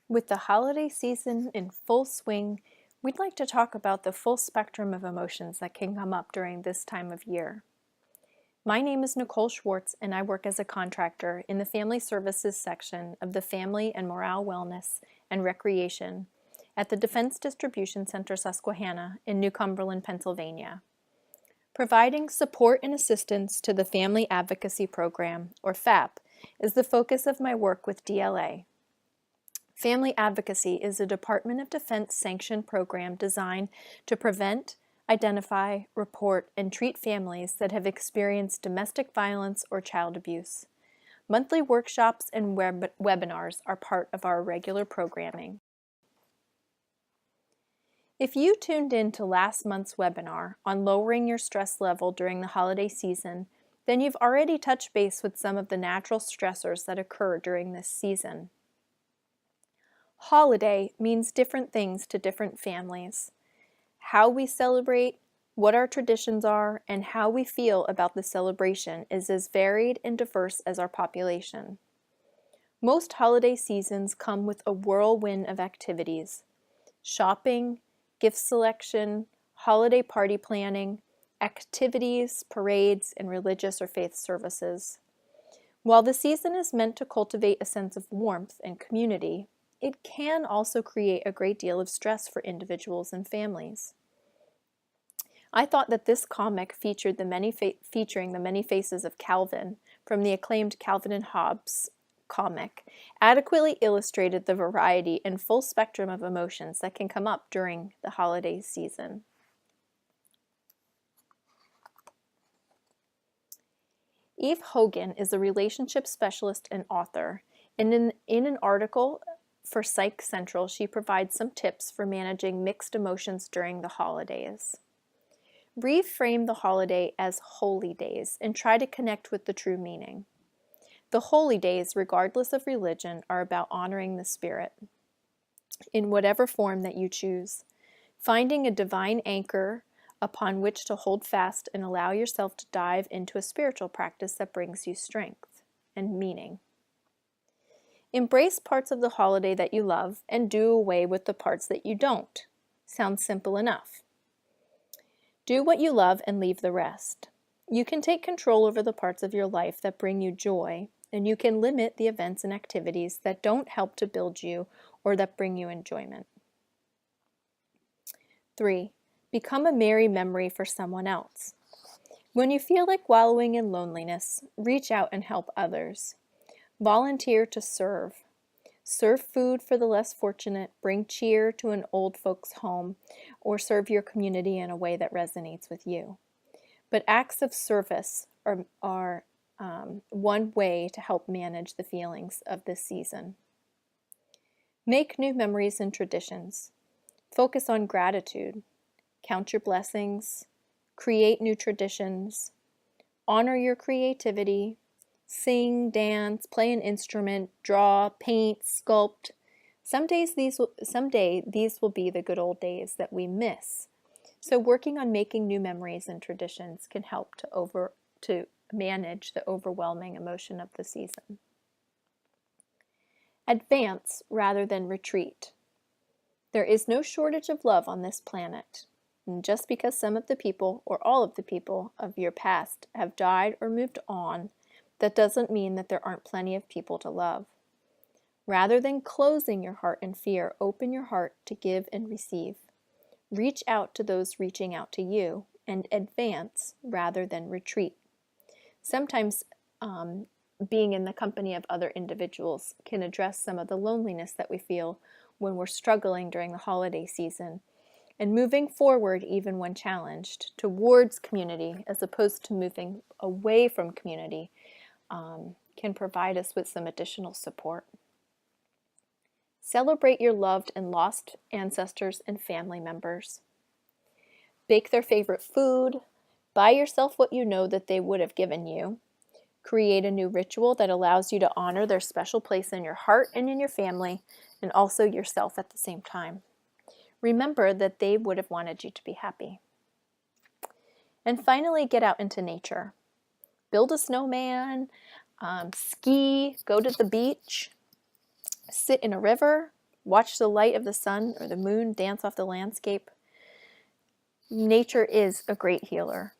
With the holiday season in full swing, we'd like to talk about the full spectrum of emotions that can come up during this time of year. My name is Nicole Schwartz, and I work as a contractor in the Family Services section of the Family and Morale Wellness and Recreation at the Defense Distribution Center Susquehanna in New Cumberland, Pennsylvania. Providing support and assistance to the Family Advocacy Program, or FAP, is the focus of my work with DLA. Family Advocacy is a Department of Defense sanctioned program designed to prevent, identify, report, and treat families that have experienced domestic violence or child abuse. Monthly workshops and webinars are part of our regular programming. If you tuned in to last month's webinar on lowering your stress level during the holiday season, then you've already touched base with some of the natural stressors that occur during this season. Holiday means different things to different families. How we celebrate, what our traditions are, and how we feel about the celebration is as varied and diverse as our population. Most holiday seasons come with a whirlwind of activities: shopping, gift selection, holiday party planning, activities, parades, and religious or faith services. While the season is meant to cultivate a sense of warmth and community, it can also create a great deal of stress for individuals and families. I thought that this comic featuring the many faces of Calvin from the acclaimed Calvin and Hobbes comic adequately illustrated the variety and full spectrum of emotions that can come up during the holiday season. Eve Hogan is a relationship specialist and author. In an article for Psych Central, she provides some tips for managing mixed emotions during the holidays. Reframe the holiday as holy days and try to connect with the true meaning. The holy days, regardless of religion, are about honoring the Spirit in whatever form that you choose, finding a divine anchor upon which to hold fast and allow yourself to dive into a spiritual practice that brings you strength and meaning. Embrace parts of the holiday that you love and do away with the parts that you don't. Sounds simple enough. Do what you love and leave the rest. You can take control over the parts of your life that bring you joy, and you can limit the events and activities that don't help to build you or that bring you enjoyment. 3. Become a merry memory for someone else. When you feel like wallowing in loneliness, reach out and help others. Volunteer to serve. Serve food for the less fortunate, bring cheer to an old folks' home, or serve your community in a way that resonates with you. But acts of service are one way to help manage the feelings of this season. Make new memories and traditions. Focus on gratitude. Count your blessings. Create new traditions. Honor your creativity. Sing, dance, play an instrument, draw, paint, sculpt. Someday these will be the good old days that we miss. So working on making new memories and traditions can help to manage the overwhelming emotion of the season. Advance rather than retreat. There is no shortage of love on this planet. And just because some of the people or all of the people of your past have died or moved on, that doesn't mean that there aren't plenty of people to love. Rather than closing your heart in fear, open your heart to give and receive. Reach out to those reaching out to you, and advance rather than retreat. Sometimes being in the company of other individuals can address some of the loneliness that we feel when we're struggling during the holiday season, and moving forward even when challenged towards community as opposed to moving away from community can provide us with some additional support. Celebrate your loved and lost ancestors and family members. Bake their favorite food. Buy yourself what you know that they would have given you. Create a new ritual that allows you to honor their special place in your heart and in your family, and also yourself at the same time. Remember that they would have wanted you to be happy. And finally, get out into nature. Build a snowman, ski, go to the beach, sit in a river, Watch the light of the sun or the moon dance off the landscape. Nature is a great healer.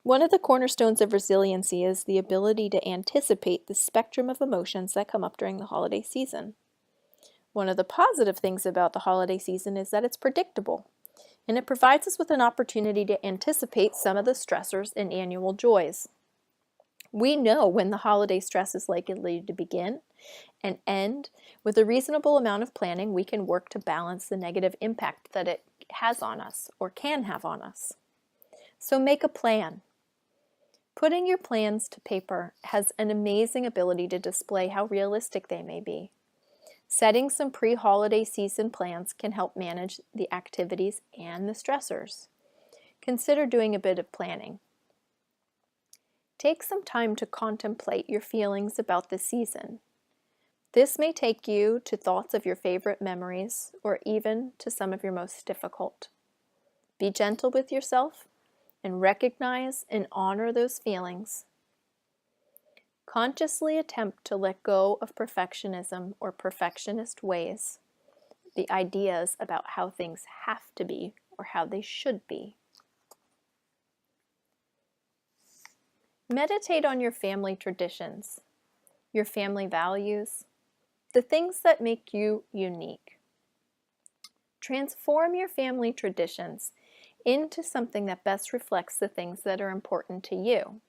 One of the cornerstones of resiliency is the ability to anticipate the spectrum of emotions that come up during the holiday season. One of the positive things about the holiday season is that it's predictable, and it provides us with an opportunity to anticipate some of the stressors and annual joys. We know when the holiday stress is likely to begin and end. With a reasonable amount of planning, we can work to balance the negative impact that it has on us or can have on us. So make a plan. Putting your plans to paper has an amazing ability to display how realistic they may be. Setting some pre-holiday season plans can help manage the activities and the stressors. Consider doing a bit of planning. Take some time to contemplate your feelings about the season. This may take you to thoughts of your favorite memories or even to some of your most difficult. Be gentle with yourself and recognize and honor those feelings. Consciously attempt to let go of perfectionism or perfectionist ways, the ideas about how things have to be or how they should be. Meditate on your family traditions, your family values, the things that make you unique. Transform your family traditions into something that best reflects the things that are important to you.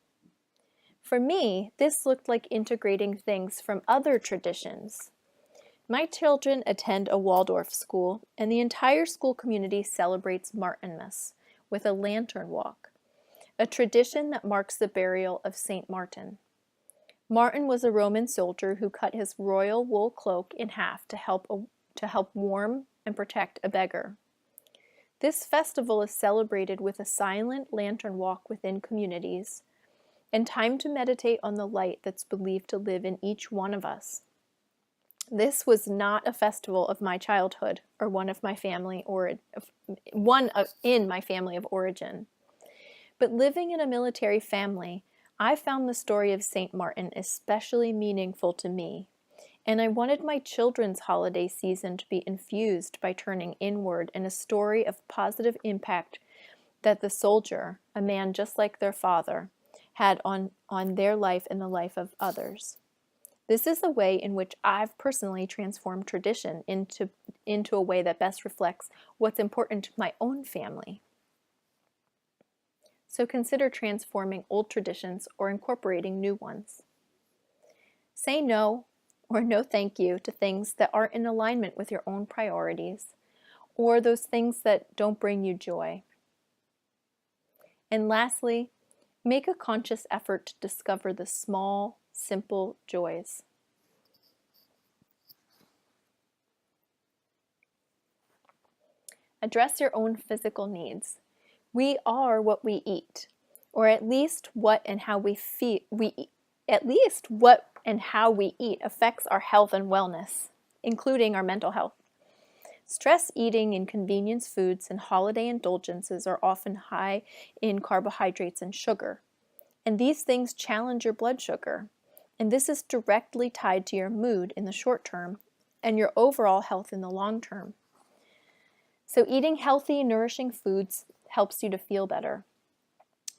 For me, this looked like integrating things from other traditions. My children attend a Waldorf school, and the entire school community celebrates Martinmas with a lantern walk, a tradition that marks the burial of Saint Martin. Martin was a Roman soldier who cut his royal wool cloak in half to help warm and protect a beggar. This festival is celebrated with a silent lantern walk within communities and time to meditate on the light that's believed to live in each one of us. This was not a festival of my childhood or in my family of origin. But living in a military family, I found the story of Saint Martin especially meaningful to me, and I wanted my children's holiday season to be infused by turning inward in a story of positive impact that the soldier, a man just like their father, had on their life and the life of others. This is the way in which I've personally transformed tradition into a way that best reflects what's important to my own family. So consider transforming old traditions or incorporating new ones. Say no or no thank you to things that aren't in alignment with your own priorities or those things that don't bring you joy. And lastly, make a conscious effort to discover the small, simple joys. Address your own physical needs. We are what we eat, or at least what and how we eat affects our health and wellness, including our mental health. Stress eating and convenience foods and holiday indulgences are often high in carbohydrates and sugar, and these things challenge your blood sugar, and this is directly tied to your mood in the short term and your overall health in the long term. So eating healthy, nourishing foods helps you to feel better.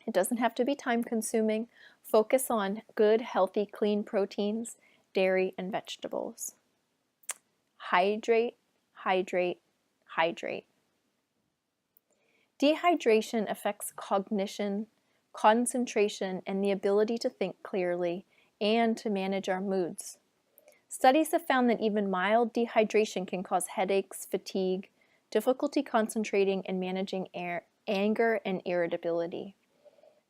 It doesn't have to be time-consuming. Focus on good, healthy, clean proteins, dairy, and vegetables. Hydrate, hydrate, hydrate. Dehydration affects cognition, concentration, and the ability to think clearly and to manage our moods. Studies have found that even mild dehydration can cause headaches, fatigue, difficulty concentrating, and managing anger and irritability.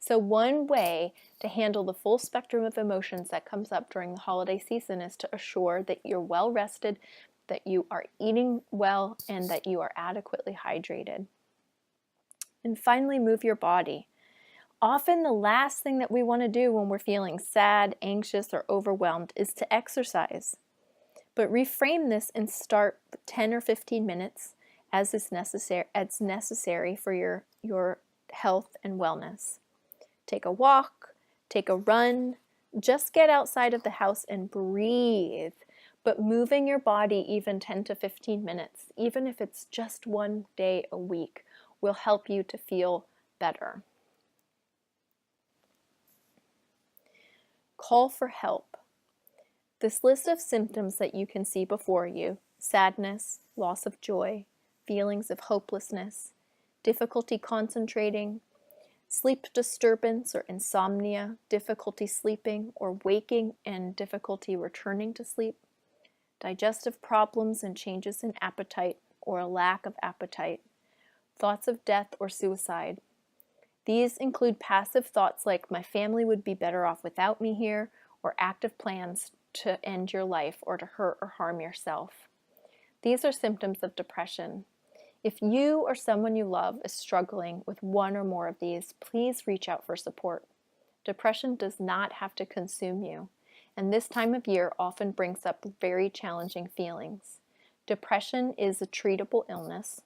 So one way to handle the full spectrum of emotions that comes up during the holiday season is to assure that you're well rested, that you are eating well, and that you are adequately hydrated. And finally, move your body. Often the last thing that we want to do when we're feeling sad, anxious, or overwhelmed is to exercise. But reframe this and start 10 or 15 minutes as necessary for your health and wellness. Take a walk, take a run, Just get outside of the house and breathe. But moving your body even 10 to 15 minutes, even if it's just one day a week, will help you to feel better. Call for help. This list of symptoms that you can see before you, sadness, loss of joy, feelings of hopelessness, difficulty concentrating, sleep disturbance or insomnia, difficulty sleeping or waking and difficulty returning to sleep, digestive problems and changes in appetite or a lack of appetite, thoughts of death or suicide. These include passive thoughts like, my family would be better off without me here, or active plans to end your life or to hurt or harm yourself. These are symptoms of depression. If you or someone you love is struggling with one or more of these, please reach out for support. Depression does not have to consume you, and this time of year often brings up very challenging feelings. Depression is a treatable illness,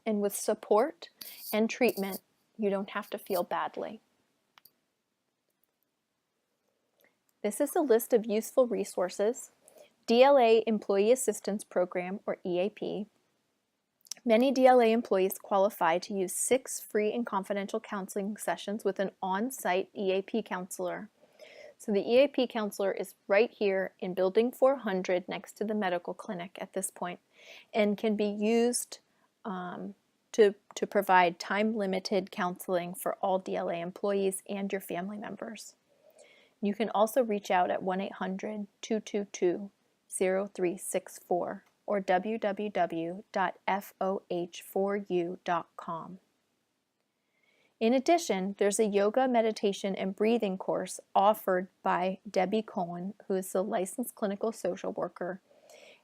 and with support and treatment, you don't have to feel badly. This is a list of useful resources. DLA Employee Assistance Program, or EAP. Many DLA employees qualify to use 6 free and confidential counseling sessions with an on-site EAP counselor. So the EAP counselor is right here in Building 400 next to the medical clinic at this point, and can be used to provide time-limited counseling for all DLA employees and your family members. You can also reach out at 1-800-222-0364 or www.foh4u.com. In addition, there's a yoga, meditation, and breathing course offered by Debbie Cohen, who is a licensed clinical social worker,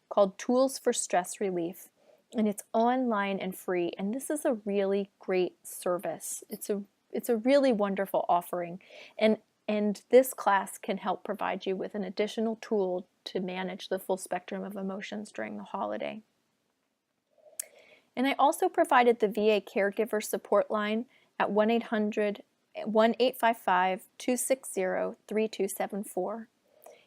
called Tools for Stress Relief. And it's online and free, and this is a really great service. It's a really wonderful offering, and this class can help provide you with an additional tool to manage the full spectrum of emotions during the holiday. And I also provided the VA Caregiver Support Line at 1-855-260-3274.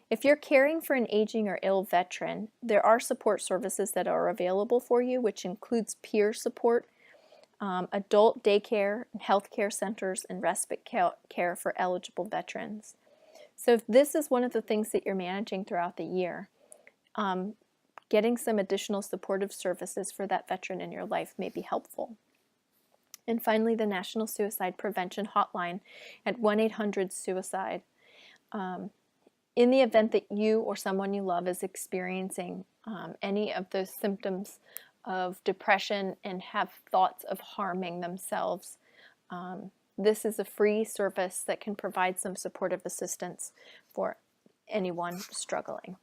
If you're caring for an aging or ill veteran, there are support services that are available for you, which includes peer support, adult daycare, healthcare centers, and respite care for eligible veterans. So if this is one of the things that you're managing throughout the year, getting some additional supportive services for that veteran in your life may be helpful. And finally, the National Suicide Prevention Hotline at 1-800-SUICIDE. In the event that you or someone you love is experiencing any of those symptoms of depression and have thoughts of harming themselves, this is a free service that can provide some supportive assistance for anyone struggling.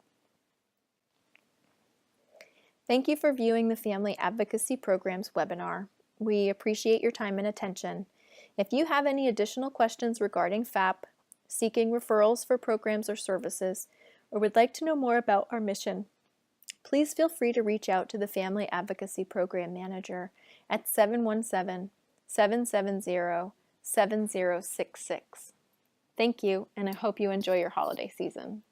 Thank you for viewing the Family Advocacy Program's webinar. We appreciate your time and attention. If you have any additional questions regarding FAP, seeking referrals for programs or services, or would like to know more about our mission, please feel free to reach out to the Family Advocacy Program Manager at 717-770-7066. Thank you, and I hope you enjoy your holiday season.